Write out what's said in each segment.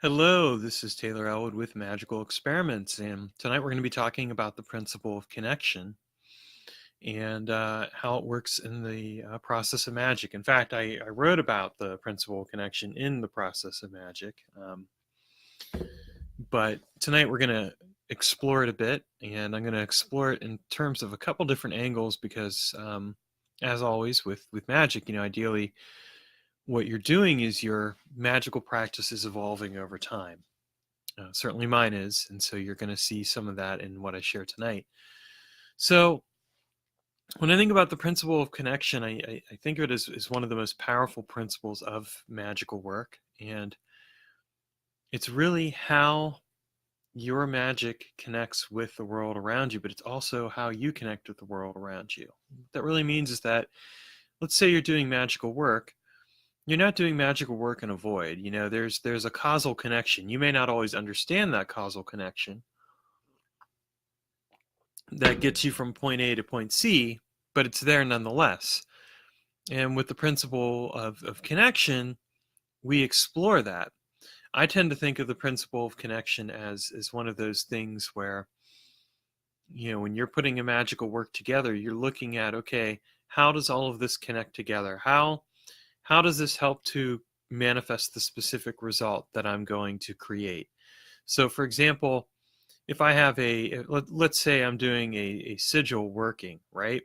Hello, this is Taylor Elwood with Magical Experiments, and tonight we're going to be talking about the principle of connection and how it works in the process of magic. In fact, I wrote about the principle of connection in the process of magic, but tonight we're going to explore it a bit, and I'm going to explore it in terms of a couple different angles because, as always with magic, ideally what you're doing is your magical practice is evolving over time. Certainly mine is, and so you're going to see some of that in what I share tonight. So when I think about the principle of connection, I think of it as one of the most powerful principles of magical work, and it's really how your magic connects with the world around you, but it's also how you connect with the world around you. What that really means is that, let's say you're doing magical work, you're not doing magical work in a void. There's a causal connection. You may not always understand that causal connection that gets you from point A to point C, but it's there nonetheless. And with the principle of connection, we explore that. I tend to think of the principle of connection as one of those things where, when you're putting a magical work together, you're looking at, okay, how does all of this connect together? How does this help to manifest the specific result that I'm going to create? So for example, if I have let's say I'm doing a sigil working, right?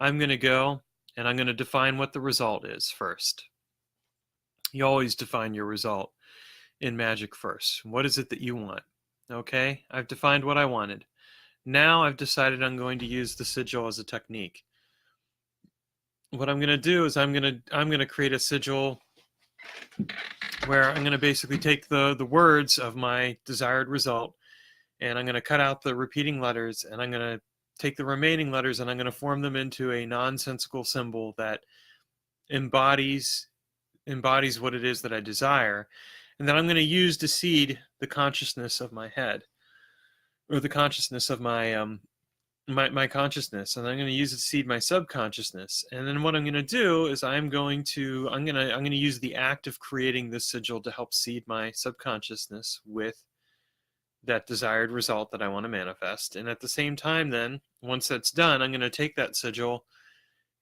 I'm going to go and I'm going to define what the result is first. You always define your result in magic first. What is it that you want? Okay, I've defined what I wanted. Now I've decided I'm going to use the sigil as a technique. What I'm going to do is I'm going to create a sigil where I'm going to basically take the words of my desired result, and I'm going to cut out the repeating letters, and I'm going to take the remaining letters and I'm going to form them into a nonsensical symbol that embodies what it is that I desire, and that I'm going to use to seed the consciousness of my head, or the consciousness of my consciousness, and I'm going to use it to seed my subconsciousness. And then what I'm going to do is I'm going to use the act of creating this sigil to help seed my subconsciousness with that desired result that I want to manifest. And at the same time, then once that's done, I'm going to take that sigil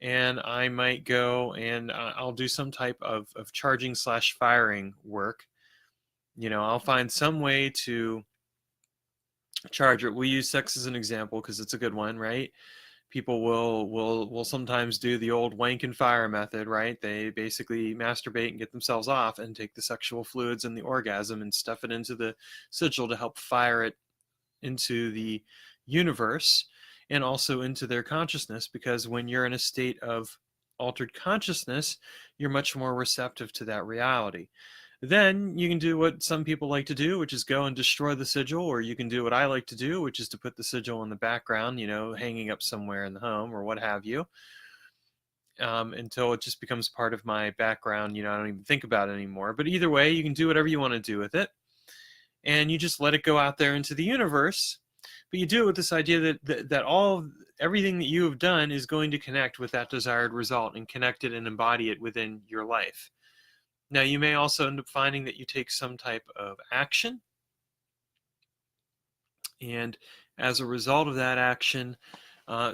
and I might go and I'll do some type of charging / firing work. I'll find some way to charge it. We use sex as an example because it's a good one, right? People will sometimes do the old wank and fire method, right? They basically masturbate and get themselves off and take the sexual fluids and the orgasm and stuff it into the sigil to help fire it into the universe and also into their consciousness, because when you're in a state of altered consciousness, you're much more receptive to that reality. Then you can do what some people like to do, which is go and destroy the sigil, or you can do what I like to do, which is to put the sigil in the background, hanging up somewhere in the home or what have you, until it just becomes part of my background. I don't even think about it anymore. But either way, you can do whatever you want to do with it, and you just let it go out there into the universe. But you do it with this idea that everything that you have done is going to connect with that desired result and connect it and embody it within your life. Now, you may also end up finding that you take some type of action, and as a result of that action,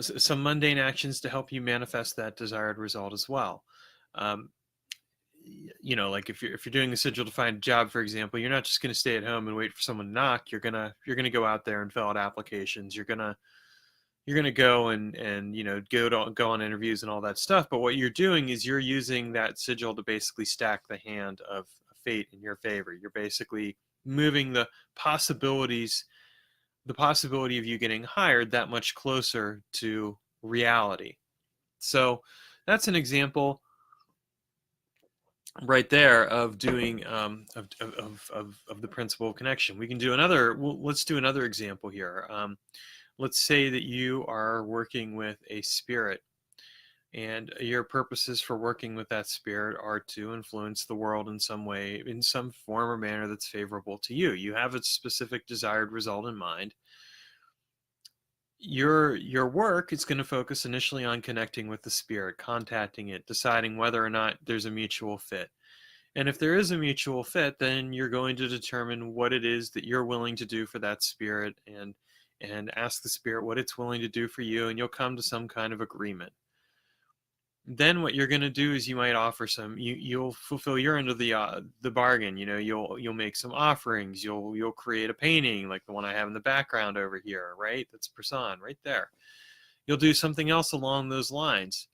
some mundane actions to help you manifest that desired result as well. Um, like if you're doing a sigil to find a job, for example, you're not just going to stay at home and wait for someone to knock. You're gonna go out there and fill out applications. You're gonna go and go on interviews and all that stuff. But what you're doing is you're using that sigil to basically stack the hand of fate in your favor. You're basically moving the possibility of you getting hired that much closer to reality. So that's an example right there of doing of the principle of connection. We can do another. Let's do another example here. Let's say that you are working with a spirit, and your purposes for working with that spirit are to influence the world in some way, in some form or manner that's favorable to you. You have a specific desired result in mind. Your work is going to focus initially on connecting with the spirit, contacting it, deciding whether or not there's a mutual fit. And if there is a mutual fit, then you're going to determine what it is that you're willing to do for that spirit, and ask the spirit what it's willing to do for you, and you'll come to some kind of agreement. Then what you're going to do is you might offer some, you'll fulfill your end of the bargain. You'll make some offerings. You'll create a painting like the one I have in the background over here, right? That's Prasan right there. You'll do something else along those lines.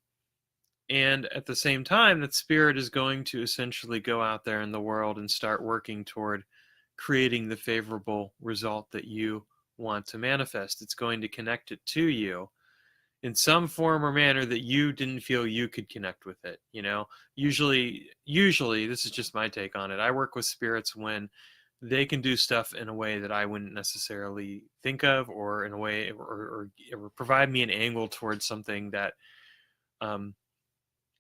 And at the same time, that spirit is going to essentially go out there in the world and start working toward creating the favorable result that you want to manifest. It's going to connect it to you in some form or manner that you didn't feel you could connect with it. Usually this is just my take on it. I work with spirits when they can do stuff in a way that I wouldn't necessarily think of, or in a way, or provide me an angle towards something that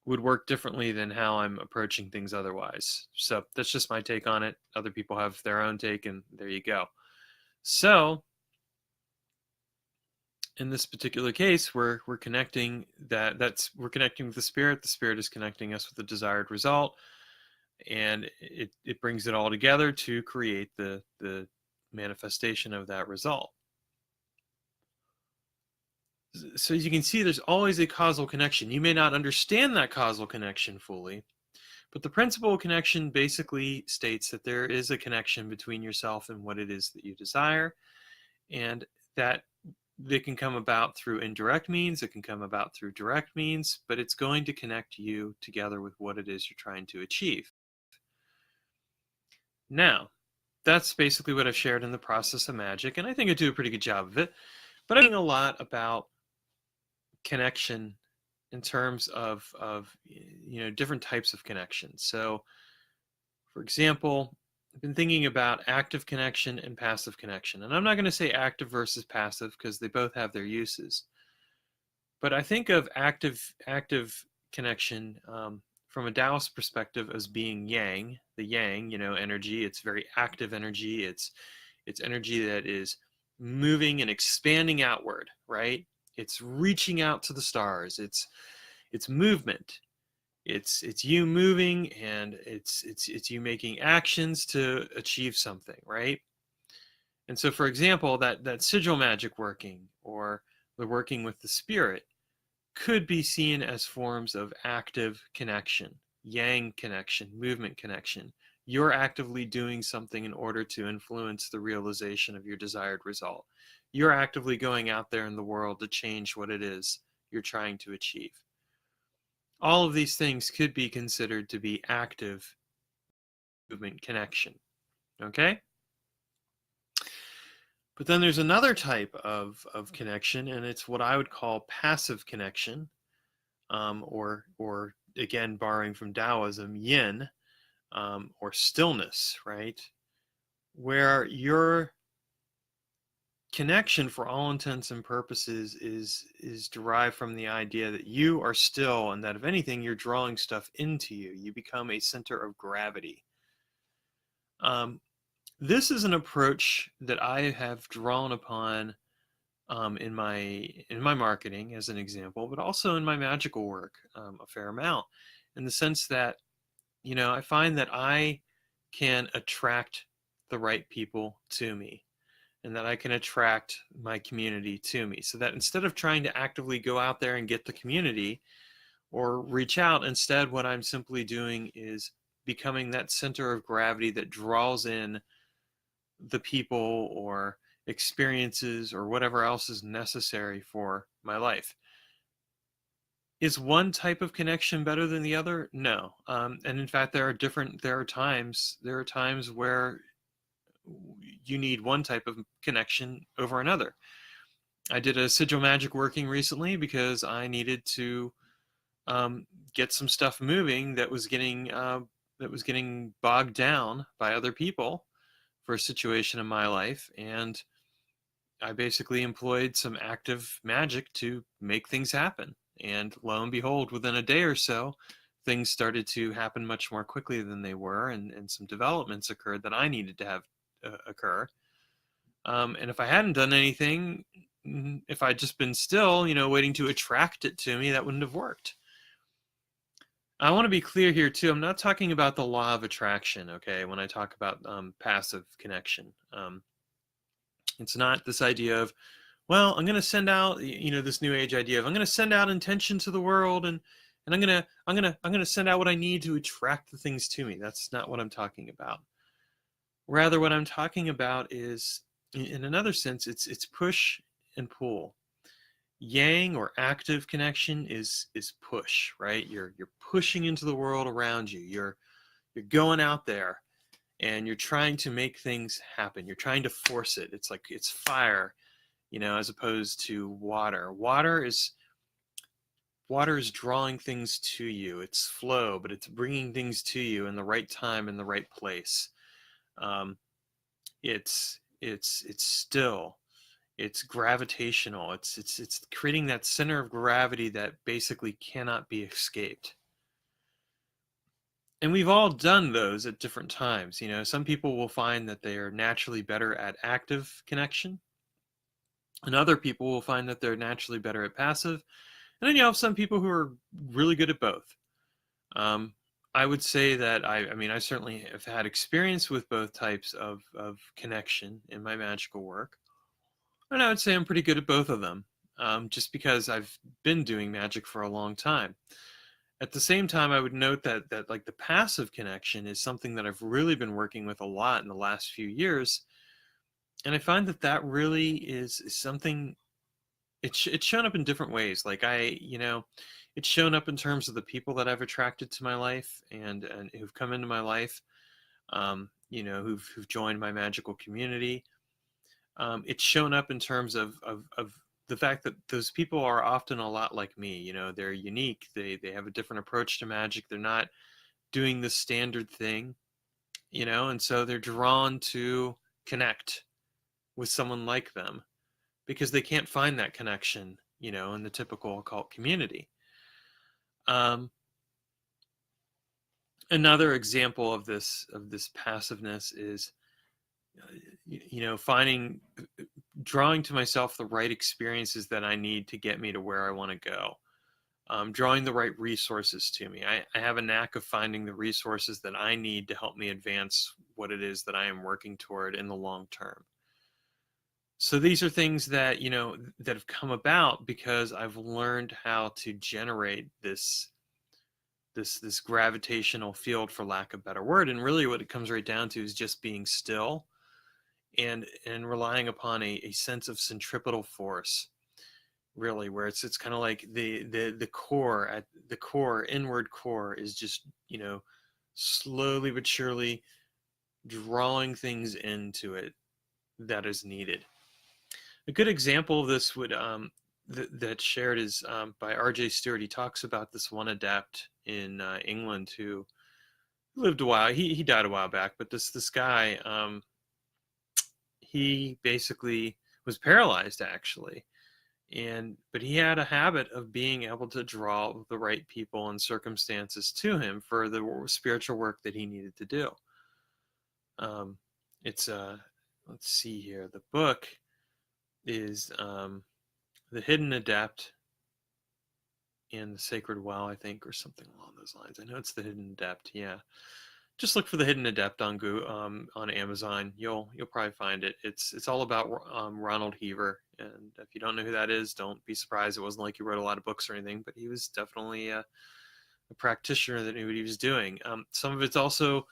would work differently than how I'm approaching things otherwise. So that's just my take on it. Other people have their own take, and there you go. So in this particular case, we're connecting we're connecting with the spirit. The spirit is connecting us with the desired result, and it brings it all together to create the manifestation of that result. So as you can see, there's always a causal connection. You may not understand that causal connection fully, but the principle of connection basically states that there is a connection between yourself and what it is that you desire, and that they can come about through indirect means, it can come about through direct means, but it's going to connect you together with what it is you're trying to achieve. Now, that's basically what I've shared in the process of magic, and I think I do a pretty good job of it. But I'm thinking a lot about connection in terms of different types of connections. So, for example, I've been thinking about active connection and passive connection. And I'm not going to say active versus passive because they both have their uses. But I think of active connection from a Taoist perspective as being yang, the yang, energy. It's very active energy. It's energy that is moving and expanding outward, right? It's reaching out to the stars. It's movement. It's you moving, and it's you making actions to achieve something, right? And so, for example, that sigil magic working, or the working with the spirit, could be seen as forms of active connection, yang connection, movement connection. You're actively doing something in order to influence the realization of your desired result. You're actively going out there in the world to change what it is you're trying to achieve. All of these things could be considered to be active movement connection. Okay? But then there's another type of connection, and it's what I would call passive connection, or again, borrowing from Taoism, yin, or stillness, right? Where your connection, for all intents and purposes, is derived from the idea that you are still, and that if anything, you're drawing stuff into you. You become a center of gravity. This is an approach that I have drawn upon in my marketing, as an example, but also in my magical work a fair amount, in the sense that I find that I can attract the right people to me, and that I can attract my community to me, so that instead of trying to actively go out there and get the community or reach out, instead what I'm simply doing is becoming that center of gravity that draws in the people or experiences or whatever else is necessary for my life. Is one type of connection better than the other? No. And in fact, there are times where you need one type of connection over another. I did a sigil magic working recently because I needed to get some stuff moving that was getting bogged down by other people for a situation in my life, and I basically employed some active magic to make things happen. And lo and behold, within a day or so, things started to happen much more quickly than they were, and some developments occurred that I needed to have occur. And if I hadn't done anything, if I'd just been still, waiting to attract it to me, that wouldn't have worked. I want to be clear here too. I'm not talking about the law of attraction, okay? When I talk about passive connection, it's not this idea of, well, I'm going to send out, this new age idea of I'm going to send out intention to the world, and I'm going to send out what I need to attract the things to me. That's not what I'm talking about. Rather, what I'm talking about is, in another sense, it's push and pull. Yang, or active connection, is push, right? You're pushing into the world around you. You're going out there and you're trying to make things happen. You're trying to force it. It's like it's fire, as opposed to water. Water is drawing things to you. It's flow, but it's bringing things to you in the right time, in the right place. Um, it's still. It's gravitational. It's creating that center of gravity that basically cannot be escaped. And we've all done those at different times. Some people will find that they are naturally better at active connection, and other people will find that they're naturally better at passive. And then you have some people who are really good at both. Um, I would say that I certainly have had experience with both types of connection in my magical work. And I would say I'm pretty good at both of them, just because I've been doing magic for a long time. At the same time, I would note that like the passive connection is something that I've really been working with a lot in the last few years, and I find that really is something. It's shown up in different ways. Like it's shown up in terms of the people that I've attracted to my life and who've come into my life, who've joined my magical community. It's shown up in terms of the fact that those people are often a lot like me. They're unique. They have a different approach to magic. They're not doing the standard thing, and so they're drawn to connect with someone like them because they can't find that connection, in the typical occult community. Um, Another example of this passiveness is, finding, drawing to myself the right experiences that I need to get me to where I want to go. Drawing the right resources to me. I have a knack of finding the resources that I need to help me advance what it is that I am working toward in the long term. So these are things that, that have come about because I've learned how to generate this gravitational field, for lack of a better word. And really what it comes right down to is just being still and relying upon a sense of centripetal force, really, where it's kind of like the core, at the core, inward core, is just, slowly but surely drawing things into it that is needed. A good example of this would that's shared is by R.J. Stewart. He talks about this one adept in England who lived a while. He died a while back, but this guy, he basically was paralyzed, actually, but he had a habit of being able to draw the right people and circumstances to him for the spiritual work that he needed to do. It's let's see here. The book is The Hidden Adept and the Sacred Well, I think, or something along those lines. I know it's The Hidden Adept. Yeah, just look for The Hidden Adept on on Amazon. You'll probably find it. It's all about Ronald Heaver, and if you don't know who that is, don't be surprised. It wasn't like he wrote a lot of books or anything, but he was definitely a practitioner that knew what he was doing. Some of it's also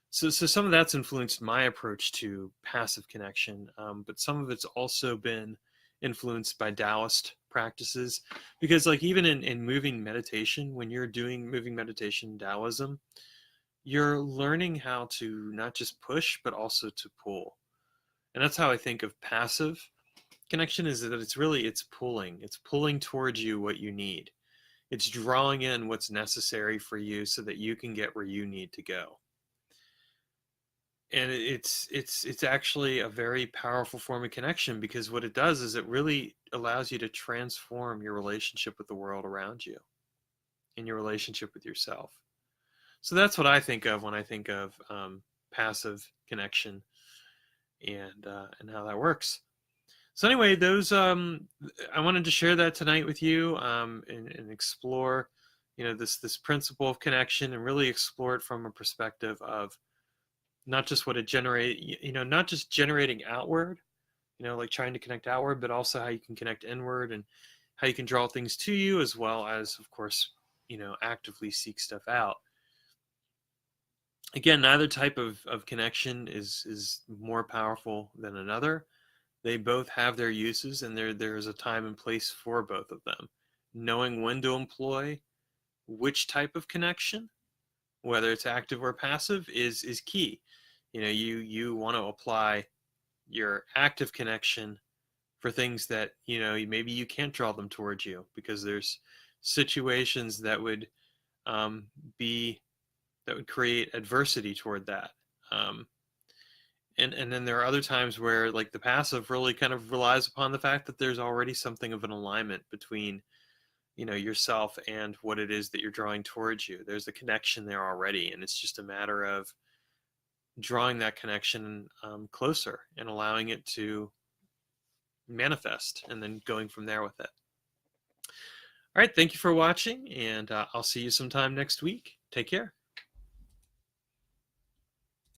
so some of that's influenced my approach to passive connection, but some of it's also been influenced by Taoist practices, because like even in moving meditation, when you're doing moving meditation Taoism, you're learning how to not just push but also to pull. And that's how I think of passive connection, is that it's pulling towards you what you need. It's drawing in what's necessary for you so that you can get where you need to go. And it's actually a very powerful form of connection, because what it does is it really allows you to transform your relationship with the world around you and your relationship with yourself. So that's what I think of when I think of passive connection and how that works. So anyway, those I wanted to share that tonight with you, and explore this principle of connection, and really explore it from a perspective of not just what it not just generating outward, like trying to connect outward, but also how you can connect inward and how you can draw things to you, as well as, of course, actively seek stuff out. Again, neither type of connection is more powerful than another. They both have their uses, and there's a time and place for both of them. Knowing when to employ which type of connection, whether it's active or passive, is key. You want to apply your active connection for things that maybe you can't draw them towards you, because there's situations that would um, be that would create adversity toward that. Um, and then there are other times where, like, the passive really kind of relies upon the fact that there's already something of an alignment between yourself and what it is that you're drawing towards you. There's a connection there already, and it's just a matter of drawing that connection closer and allowing it to manifest, and then going from there with it. All right, thank you for watching, and I'll see you sometime next week. Take care.